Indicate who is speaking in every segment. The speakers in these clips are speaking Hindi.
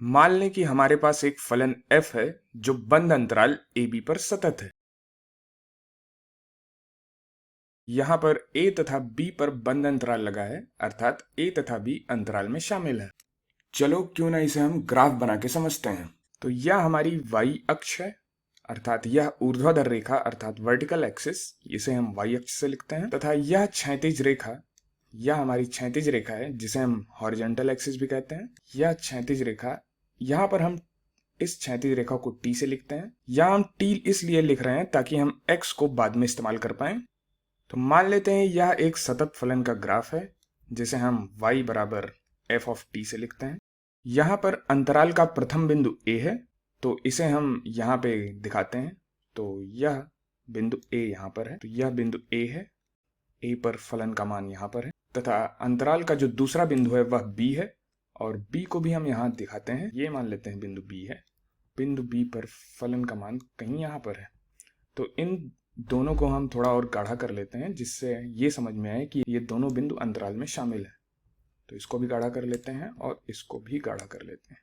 Speaker 1: मान लें कि हमारे पास एक फलन f है जो बंद अंतराल ab पर सतत है। यहां पर a तथा b पर बंद अंतराल लगा है, अर्थात a तथा b अंतराल में शामिल है। चलो क्यों ना इसे हम ग्राफ बना के समझते हैं। तो यह हमारी y अक्ष है, अर्थात यह ऊर्ध्वाधर रेखा अर्थात वर्टिकल एक्सिस, इसे हम y अक्ष से लिखते हैं, तथा यह क्षैतिज रेखा, यह हमारी क्षैतिज रेखा है जिसे हम हॉरिजॉन्टल एक्सिस भी कहते हैं। यह क्षैतिज रेखा, यहाँ पर हम इस क्षैतिज रेखा को t से लिखते हैं। यहाँ हम t इसलिए लिख रहे हैं ताकि हम x को बाद में इस्तेमाल कर पाएं। तो मान लेते हैं यह एक सतत फलन का ग्राफ है जिसे हम y बराबर f ऑफ t से लिखते हैं। यहाँ पर अंतराल का प्रथम बिंदु a है, तो इसे हम यहाँ पे दिखाते हैं। तो यह बिंदु a यहाँ पर है, तो यह बिंदु a है, a पर फलन का मान यहाँ पर है, तथा अंतराल का जो दूसरा बिंदु है वह b है, और b को भी हम यहाँ दिखाते हैं। ये मान लेते हैं बिंदु b है, बिंदु b पर फलन का मान कहीं यहाँ पर है। तो इन दोनों को हम थोड़ा और गाढ़ा कर लेते हैं जिससे ये समझ में आए कि ये दोनों बिंदु अंतराल में शामिल है। तो इसको भी गाढ़ा कर लेते हैं और इसको भी गाढ़ा कर लेते हैं।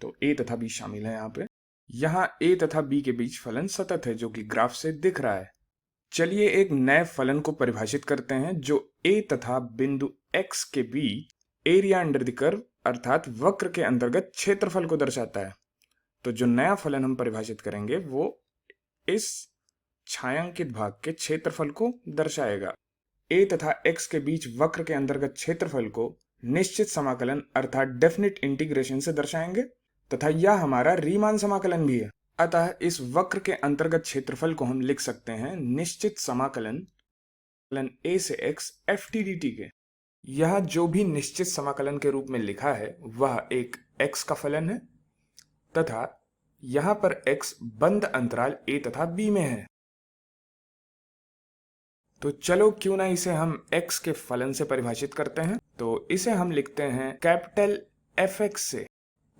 Speaker 1: तो a तथा b शामिल है यहाँ पे। यहाँ a तथा b के बीच फलन सतत है जो कि ग्राफ से दिख रहा है। चलिए एक नए फलन को परिभाषित करते हैं जो a तथा बिंदु x के बीच एरिया अंडर द कर्व अर्थात वक्र के अंतर्गत क्षेत्रफल को दर्शाता है। तो जो नया फलन हम परिभाषित करेंगे वो इस छायांकित भाग के क्षेत्रफल को दर्शाएगा। a तथा x के बीच वक्र के अंतर्गत क्षेत्रफल को निश्चित समाकलन अर्थात डेफिनिट इंटीग्रेशन से दर्शाएंगे, तथा यह हमारा रीमान समाकलन भी है। अतः इस वक्र के अंतर्गत क्षेत्रफल को हम लिख सकते हैं निश्चित समाकलन a से x ft dt के। यह जो भी निश्चित समाकलन के रूप में लिखा है वह एक x का फलन है, तथा यहां पर x बंद अंतराल a तथा b में है। तो चलो क्यों ना इसे हम x के फलन से परिभाषित करते हैं। तो इसे हम लिखते हैं कैपिटल fx से।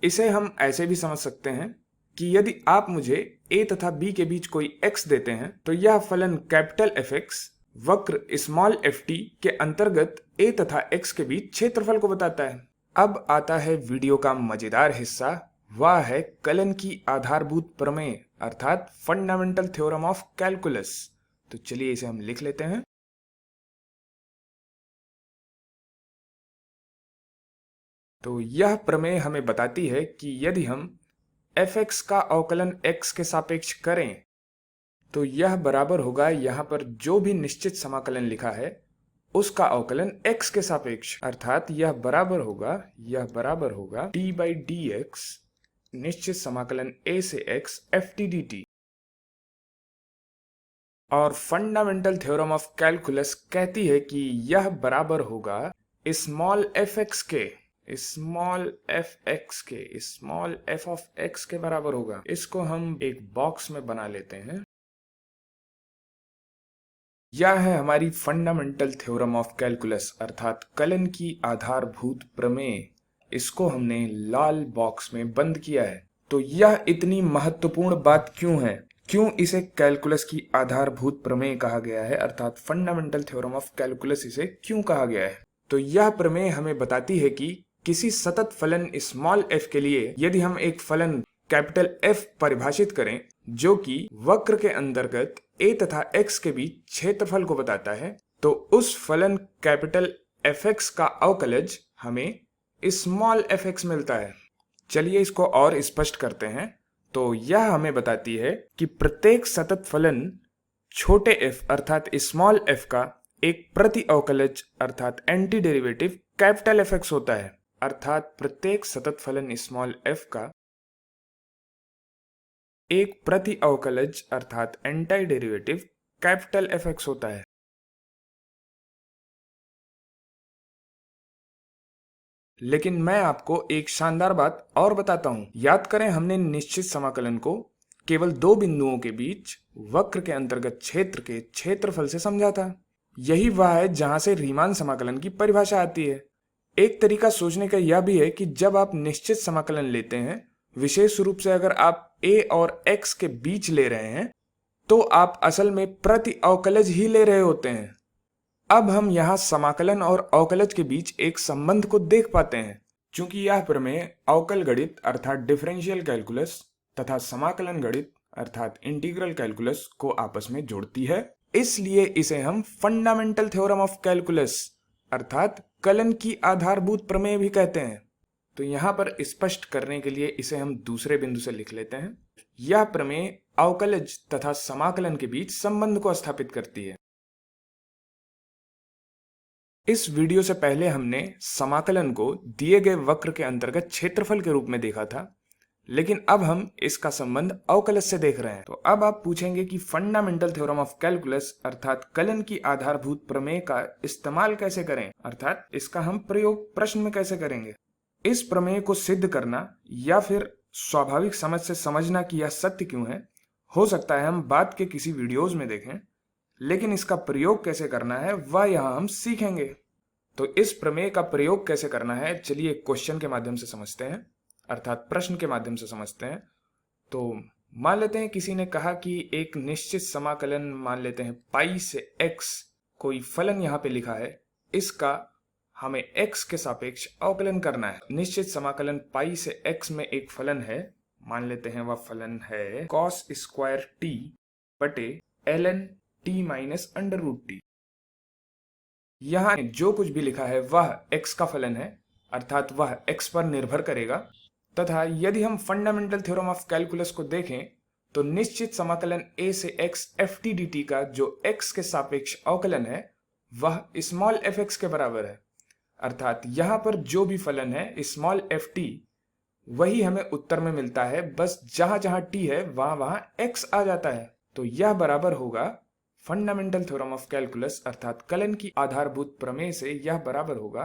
Speaker 1: इसे हम ऐसे भी समझ सकते हैं कि यदि आप मुझे a तथा b के बीच कोई x देते हैं तो यह फलन कैपिटल fx वक्र स्मॉल ft के अंतर्गत a तथा x के बीच क्षेत्रफल को बताता है। अब आता है वीडियो का मजेदार हिस्सा, वह है कलन की आधारभूत प्रमेय अर्थात फंडामेंटल थ्योरम ऑफ कैलकुलस। तो चलिए इसे हम लिख लेते हैं। तो यह प्रमेय हमें बताती है कि यदि हम fx का अवकलन x के सापेक्ष करें तो यह बराबर होगा यहाँ पर जो भी निश्चित समाकलन लिखा है उसका अवकलन x के सापेक्ष, अर्थात यह बराबर होगा d बाई dx निश्चित समाकलन a से x ft dt। और फंडामेंटल थ्योरम ऑफ कैलकुलस कहती है कि यह बराबर होगा स्मॉल fx के, स्मॉल f ऑफ x के बराबर होगा। इसको हम एक बॉक्स में बना लेते हैं। यह है हमारी फंडामेंटल थ्योरम ऑफ कैलकुलस अर्थात कलन की आधारभूत प्रमेय। इसको हमने लाल बॉक्स में बंद किया है। तो यह इतनी महत्वपूर्ण बात क्यों है, क्यों इसे कैलकुलस की आधारभूत प्रमेय कहा गया है अर्थात फंडामेंटल थ्योरम ऑफ कैलकुलस इसे क्यों कहा गया है। तो यह प्रमेय हमें बताती है कि किसी सतत फलन स्मॉल f के लिए यदि हम एक फलन कैपिटल F परिभाषित करें जो कि वक्र के अंतर्गत a तथा x के बीच क्षेत्रफल को बताता है, तो उस फलन कैपिटल fx का अवकलज हमें स्मॉल fx मिलता है। चलिए इसको और स्पष्ट करते हैं। तो यह हमें बताती है कि प्रत्येक सतत फलन छोटे f अर्थात स्मॉल f का एक प्रति अवकलज अर्थात एंटी डेरिवेटिव कैपिटल fx होता है, अर्थात प्रत्येक सतत फलन स्मॉल f का एक प्रति अवकलज अर्थात एंटी डेरिवेटिव कैपिटल fx होता है। लेकिन मैं आपको एक शानदार बात और बताता हूं। याद करें हमने निश्चित समाकलन को केवल दो बिंदुओं के बीच वक्र के अंतर्गत क्षेत्र के क्षेत्रफल से समझा था। यही वह है जहां से रीमान समाकलन की परिभाषा आती है। एक तरीका सोचने का यह भी है कि जब आप निश्चित समाकलन लेते हैं, विशेष रूप से अगर आप a और x के बीच ले रहे हैं, तो आप असल में प्रति अवकलज ही ले रहे होते हैं। अब हम यहाँ समाकलन और अवकलज के बीच एक संबंध को देख पाते हैं। चूंकि यह प्रमेय अवकल गणित अर्थात डिफरेंशियल कैलकुलस तथा समाकलन गणित अर्थात इंटीग्रल कैलकुलस को आपस में जोड़ती है, इसलिए इसे हम फंडामेंटल थ्योरम ऑफ कैलकुलस अर्थात कलन की आधारभूत प्रमेय भी कहते हैं। तो यहां पर स्पष्ट करने के लिए इसे हम दूसरे बिंदु से लिख लेते हैं। यह प्रमेय अवकलज तथा समाकलन के बीच संबंध को स्थापित करती है। इस वीडियो से पहले हमने समाकलन को दिए गए वक्र के अंतर्गत क्षेत्रफल के रूप में देखा था, लेकिन अब हम इसका संबंध अवकलज से देख रहे हैं। तो अब आप पूछेंगे कि फंडामेंटल थ्योरम ऑफ कैलकुलस अर्थात कलन की आधारभूत प्रमेय का इस्तेमाल कैसे करें, अर्थात इसका हम प्रयोग प्रश्न में कैसे करेंगे। इस प्रमेय को सिद्ध करना या फिर स्वाभाविक समझ से समझना कि यह सत्य क्यों है, हो सकता है हम बाद के किसी वीडियोज में देखें, लेकिन इसका प्रयोग कैसे करना है वह यहां हम सीखेंगे। तो इस प्रमेय का प्रयोग कैसे करना है, चलिए क्वेश्चन के माध्यम से समझते हैं, अर्थात प्रश्न के माध्यम से समझते हैं। तो मान लेते हैं किसी ने कहा कि एक निश्चित समाकलन, मान लेते हैं पाई से x, कोई फलन यहाँ पे लिखा है, इसका हमें x के सापेक्ष अवकलन करना है। निश्चित समाकलन पाई से x में एक फलन है, मान लेते हैं वह फलन है cos स्क्वायर t बटे ln t minus under root T. यहां जो कुछ भी लिखा है वह x का फलन है, अर्थात वह x पर निर्भर करेगा। तथा यदि हम फंडामेंटल थ्योरम ऑफ कैलकुलस को देखें तो निश्चित समाकलन a से x ft dt का जो x के सापेक्ष अवकलन है वह स्मॉल fx के बराबर है, अर्थात यहां पर जो भी फलन है स्मॉल ft वही हमें उत्तर में मिलता है, बस जहां जहां t है वहां वहां x आ जाता है। तो यह बराबर होगा फंडामेंटल थ्योरम ऑफ कैलकुलस अर्थात कलन की आधारभूत प्रमेय से यह बराबर होगा,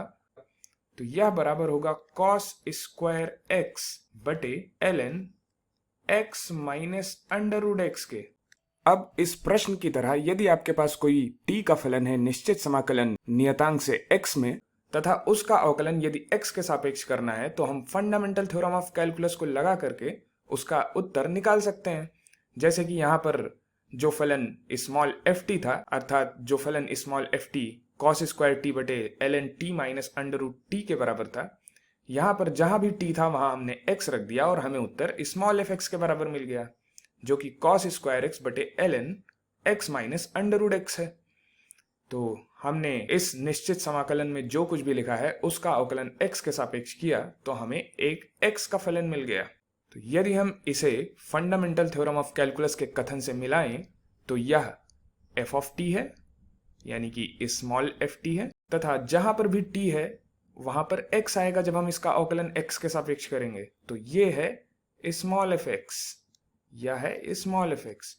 Speaker 1: तो यह बराबर होगा cos स्क्वायर x बटे ln x minus under root x के। अब इस प्रश्न की तरह यदि आपके पास कोई t का फलन है निश्चित समाकलन नियतांक से x में तथा उसका अवकलन यदि x के सापेक्ष करना है, तो हम फंडामेंटल थ्योरम ऑफ कैलकुलस को लगा करके उसका उत्तर निकाल सकते हैं। जैसे कि यहाँ पर जो फलन स्मॉल ft था, अर्थात जो फलन small ft cos square t बटे ln t minus under root T के बराबर था, यहाँ पर जहां भी t था वहां हमने x रख दिया और हमें उत्तर स्मॉल fx के बराबर मिल गया, जो कि cos स्क्वायर x बटे ln x minus under root x है। तो हमने इस निश्चित समाकलन में जो कुछ भी लिखा है उसका अवकलन x के सापेक्ष किया तो हमें एक x का फलन मिल गया। तो यदि हम इसे फंडामेंटल थ्योरम ऑफ कैलकुलस के कथन से मिलाएं तो यह f ऑफ t है, यानी कि स्मॉल ft है, तथा जहां पर भी t है वहां पर x आएगा जब हम इसका अवकलन x के सापेक्ष करेंगे। तो ये है स्मॉल fx, यह है स्मॉल fx।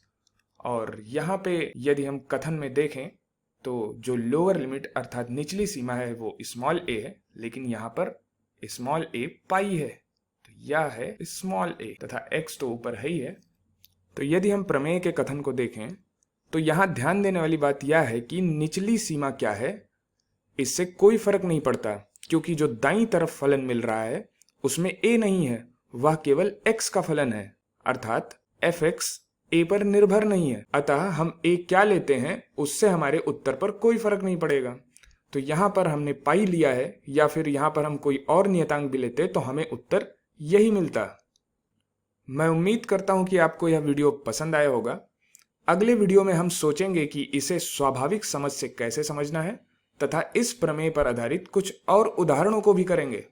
Speaker 1: और यहाँ पे यदि हम कथन में देखें तो जो लोअर लिमिट अर्थात निचली सीमा है वो स्मॉल a है, लेकिन यहाँ पर स्मॉल a पाई है, तो यह है स्मॉल a तथा x तो ऊपर है ही है। तो यदि हम प्रमेय के कथन को देखें तो यहाँ ध्यान देने वाली बात यह है कि निचली सीमा क्या है इससे कोई फर्क नहीं पड़ता, क्योंकि जो दाईं तरफ फलन मिल रहा है उसमें a नहीं है, वह केवल x का फलन है, अर्थात fx a पर निर्भर नहीं है। अतः हम a क्या लेते हैं उससे हमारे उत्तर पर कोई फर्क नहीं पड़ेगा। तो यहाँ पर हमने पाई लिया है या फिर यहाँ पर हम कोई और नियतांक भी लेते तो हमें उत्तर यही मिलता। मैं उम्मीद करता हूँ कि आपको यह वीडियो पसंद आया होगा। अगले वीडियो में हम सोचेंगे कि इसे स्वाभाविक समझ से कैसे समझना है तथा इस प्रमेय पर आधारित कुछ और उदाहरणों को भी करेंगे।